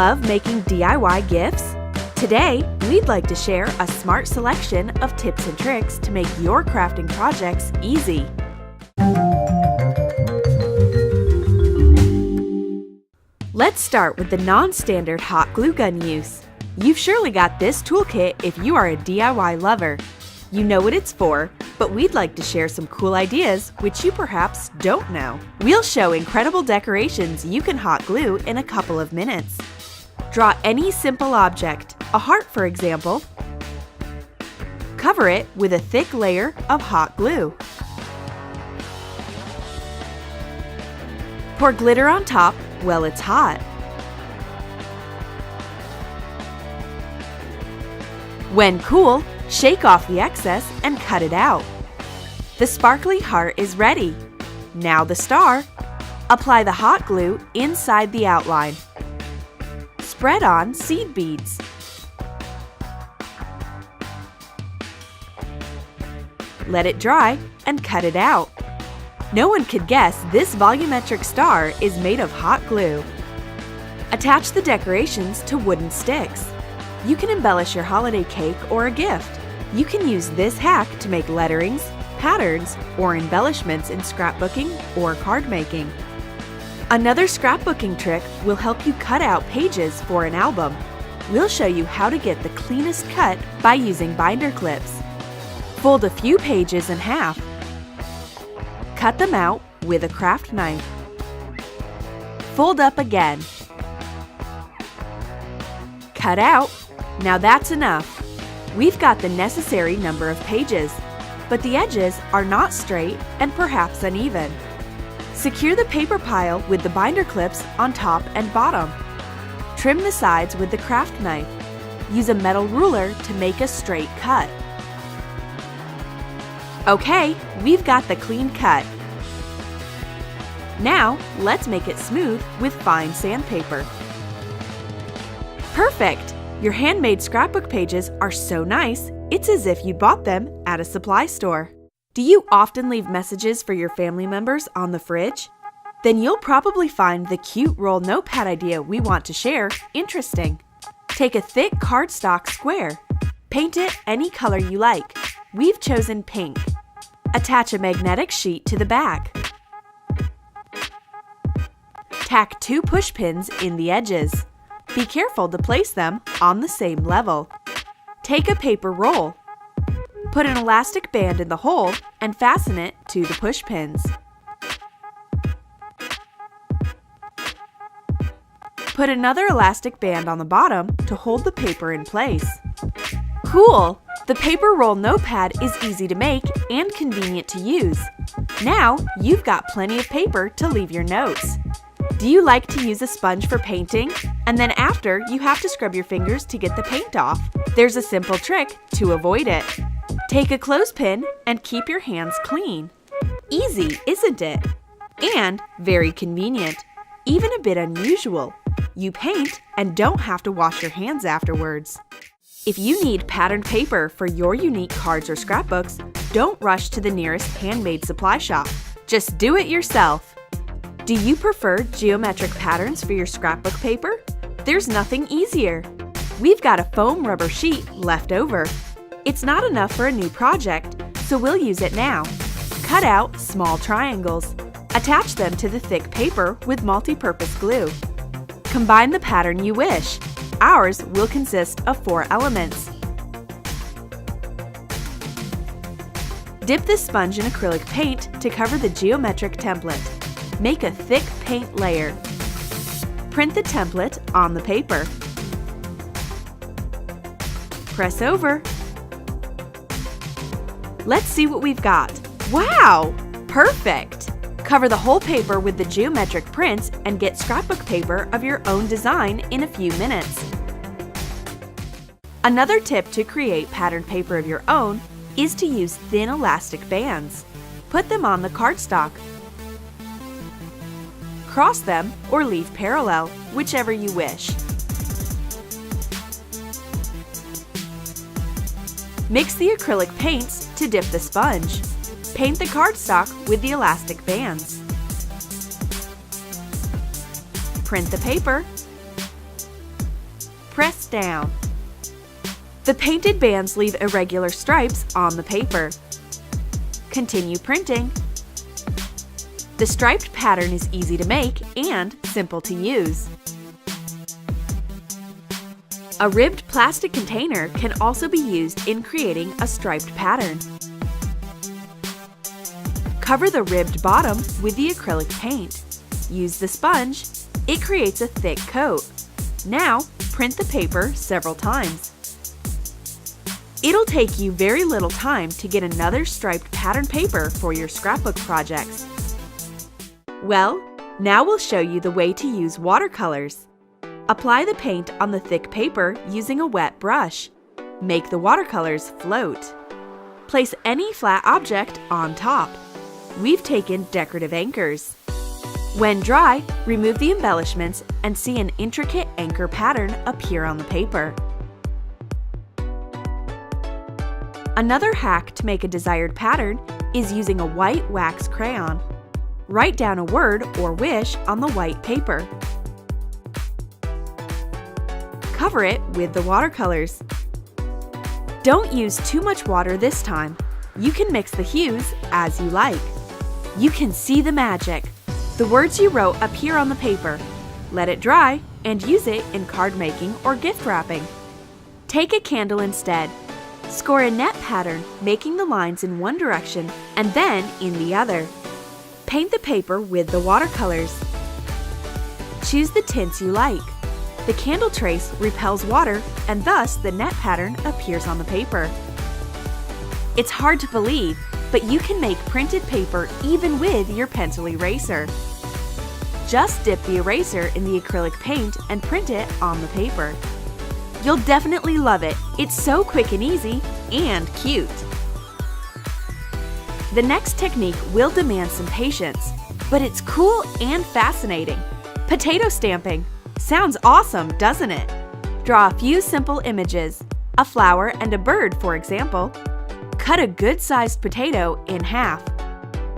Love making DIY gifts? Today, we'd like to share a smart selection of tips and tricks to make your crafting projects easy. Let's start with the non-standard hot glue gun use. You've surely got this toolkit if you are a DIY lover. You know what it's for, but we'd like to share some cool ideas which you perhaps don't know. We'll show incredible decorations you can hot glue in a couple of minutes. Draw any simple object, a heart for example. Cover it with a thick layer of hot glue. Pour glitter on top while it's hot. When cool, shake off the excess and cut it out. The sparkly heart is ready. Now the star. Apply the hot glue inside the outline. Spread on seed beads. Let it dry and cut it out. No one could guess this volumetric star is made of hot glue. Attach the decorations to wooden sticks. You can embellish your holiday cake or a gift. You can use this hack to make letterings, patterns, or embellishments in scrapbooking or card making. Another scrapbooking trick will help you cut out pages for an album. We'll show you how to get the cleanest cut by using binder clips. Fold a few pages in half. Cut them out with a craft knife. Fold up again. Cut out. Now that's enough. We've got the necessary number of pages, but the edges are not straight and perhaps uneven. Secure the paper pile with the binder clips on top and bottom. Trim the sides with the craft knife. Use a metal ruler to make a straight cut. Okay, we've got the clean cut. Now, let's make it smooth with fine sandpaper. Perfect! Your handmade scrapbook pages are so nice, it's as if you bought them at a supply store. Do you often leave messages for your family members on the fridge? Then you'll probably find the cute roll notepad idea we want to share interesting. Take a thick cardstock square. Paint it any color you like. We've chosen pink. Attach a magnetic sheet to the back. Tack 2 push pins in the edges. Be careful to place them on the same level. Take a paper roll. Put an elastic band in the hole and fasten it to the push pins. Put another elastic band on the bottom to hold the paper in place. Cool! The paper roll notepad is easy to make and convenient to use. Now you've got plenty of paper to leave your notes. Do you like to use a sponge for painting? And then after, you have to scrub your fingers to get the paint off. There's a simple trick to avoid it. Take a clothespin and keep your hands clean. Easy, isn't it? And very convenient. Even a bit unusual. You paint and don't have to wash your hands afterwards. If you need patterned paper for your unique cards or scrapbooks, don't rush to the nearest handmade supply shop. Just do it yourself. Do you prefer geometric patterns for your scrapbook paper? There's nothing easier. We've got a foam rubber sheet left over. It's not enough for a new project, so we'll use it now. Cut out small triangles. Attach them to the thick paper with multi-purpose glue. Combine the pattern you wish. Ours will consist of 4 elements. Dip the sponge in acrylic paint to cover the geometric template. Make a thick paint layer. Print the template on the paper. Press over. Let's see what we've got. Wow! Perfect! Cover the whole paper with the geometric prints and get scrapbook paper of your own design in a few minutes. Another tip to create patterned paper of your own is to use thin elastic bands. Put them on the cardstock. Cross them or leave parallel, whichever you wish. Mix the acrylic paints to dip the sponge. Paint the cardstock with the elastic bands. Print the paper. press down. The painted bands leave irregular stripes on the paper. Continue printing. The striped pattern is easy to make and simple to use. A ribbed plastic container can also be used in creating a striped pattern. Cover the ribbed bottom with the acrylic paint. Use the sponge. It creates a thick coat. Now, print the paper several times. It'll take you very little time to get another striped pattern paper for your scrapbook projects. Well, now we'll show you the way to use watercolors. Apply the paint on the thick paper using a wet brush. Make the watercolors float. Place any flat object on top. We've taken decorative anchors. When dry, remove the embellishments and see an intricate anchor pattern appear on the paper. Another hack to make a desired pattern is using a white wax crayon. Write down a word or wish on the white paper. Cover it with the watercolors. Don't use too much water this time. You can mix the hues as you like. You can see the magic. The words you wrote appear on the paper. Let it dry and use it in card making or gift wrapping. Take a candle instead. Score a net pattern, making the lines in one direction and then in the other. Paint the paper with the watercolors. Choose the tints you like. The candle trace repels water and thus the net pattern appears on the paper. It's hard to believe, but you can make printed paper even with your pencil eraser. Just dip the eraser in the acrylic paint and print it on the paper. You'll definitely love it. It's so quick and easy and cute. The next technique will demand some patience, but it's cool and fascinating. Potato stamping. Sounds awesome, doesn't it? Draw a few simple images, a flower and a bird, for example. Cut a good-sized potato in half.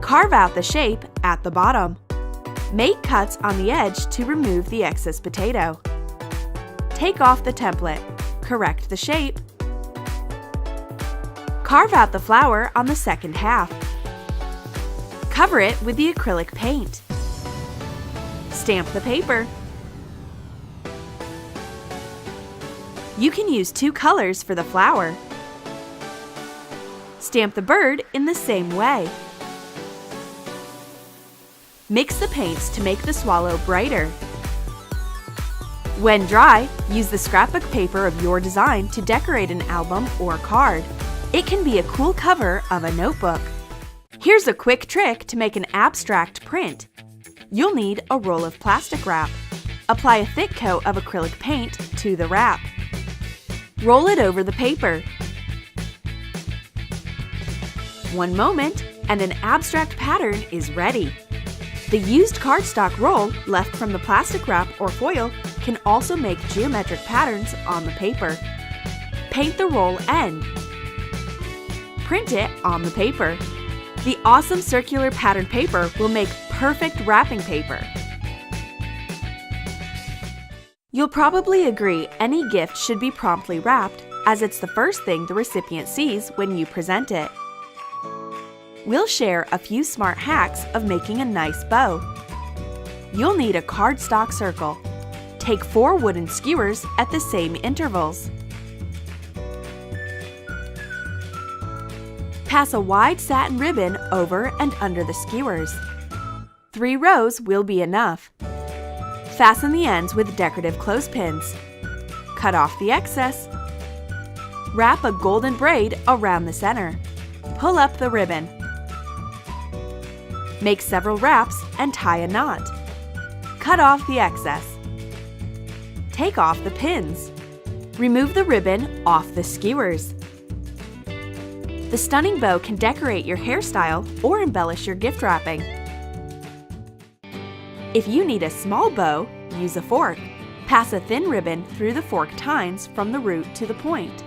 Carve out the shape at the bottom. Make cuts on the edge to remove the excess potato. Take off the template. Correct the shape. Carve out the flower on the second half. Cover it with the acrylic paint. Stamp the paper. You can use two colors for the flower. Stamp the bird in the same way. Mix the paints to make the swallow brighter. When dry, use the scrapbook paper of your design to decorate an album or card. It can be a cool cover of a notebook. Here's a quick trick to make an abstract print. You'll need a roll of plastic wrap. Apply a thick coat of acrylic paint to the wrap. Roll it over the paper. One moment, and an abstract pattern is ready. The used cardstock roll left from the plastic wrap or foil can also make geometric patterns on the paper. Paint the roll end. Print it on the paper. The awesome circular pattern paper will make perfect wrapping paper. You'll probably agree any gift should be promptly wrapped, as it's the first thing the recipient sees when you present it. We'll share a few smart hacks of making a nice bow. You'll need a cardstock circle. Take 4 wooden skewers at the same intervals. Pass a wide satin ribbon over and under the skewers. 3 rows will be enough. Fasten the ends with decorative clothespins. Cut off the excess. Wrap a golden braid around the center. Pull up the ribbon. Make several wraps and tie a knot. Cut off the excess. Take off the pins. Remove the ribbon off the skewers. The stunning bow can decorate your hairstyle or embellish your gift wrapping. If you need a small bow, use a fork. Pass a thin ribbon through the fork tines from the root to the point.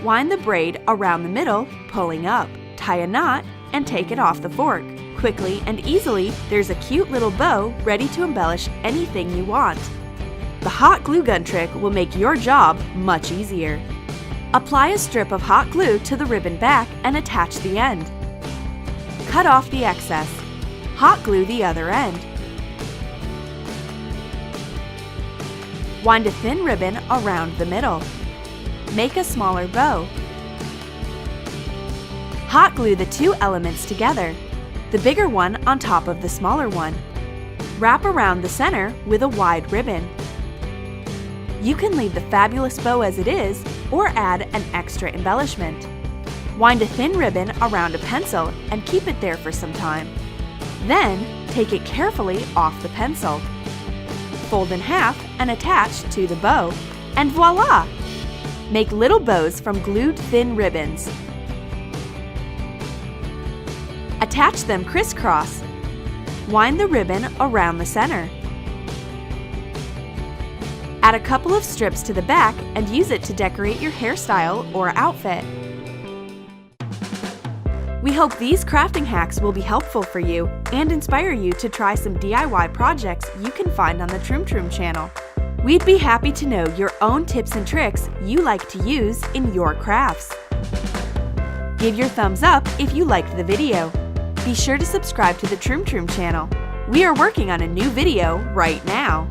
Wind the braid around the middle, pulling up. Tie a knot and take it off the fork. Quickly and easily, there's a cute little bow ready to embellish anything you want. The hot glue gun trick will make your job much easier. Apply a strip of hot glue to the ribbon back and attach the end. Cut off the excess. Hot glue the other end. Wind a thin ribbon around the middle. Make a smaller bow. Hot glue the two elements together, the bigger one on top of the smaller one. Wrap around the center with a wide ribbon. You can leave the fabulous bow as it is or add an extra embellishment. Wind a thin ribbon around a pencil and keep it there for some time. Then, take it carefully off the pencil. Fold in half and attach to the bow, and voila! Make little bows from glued thin ribbons. Attach them crisscross. Wind the ribbon around the center. Add a couple of strips to the back and use it to decorate your hairstyle or outfit. We hope these crafting hacks will be helpful for you and inspire you to try some DIY projects you can find on the Troom Troom channel. We'd be happy to know your own tips and tricks you like to use in your crafts. Give your thumbs up if you liked the video. Be sure to subscribe to the Troom Troom channel. We are working on a new video right now.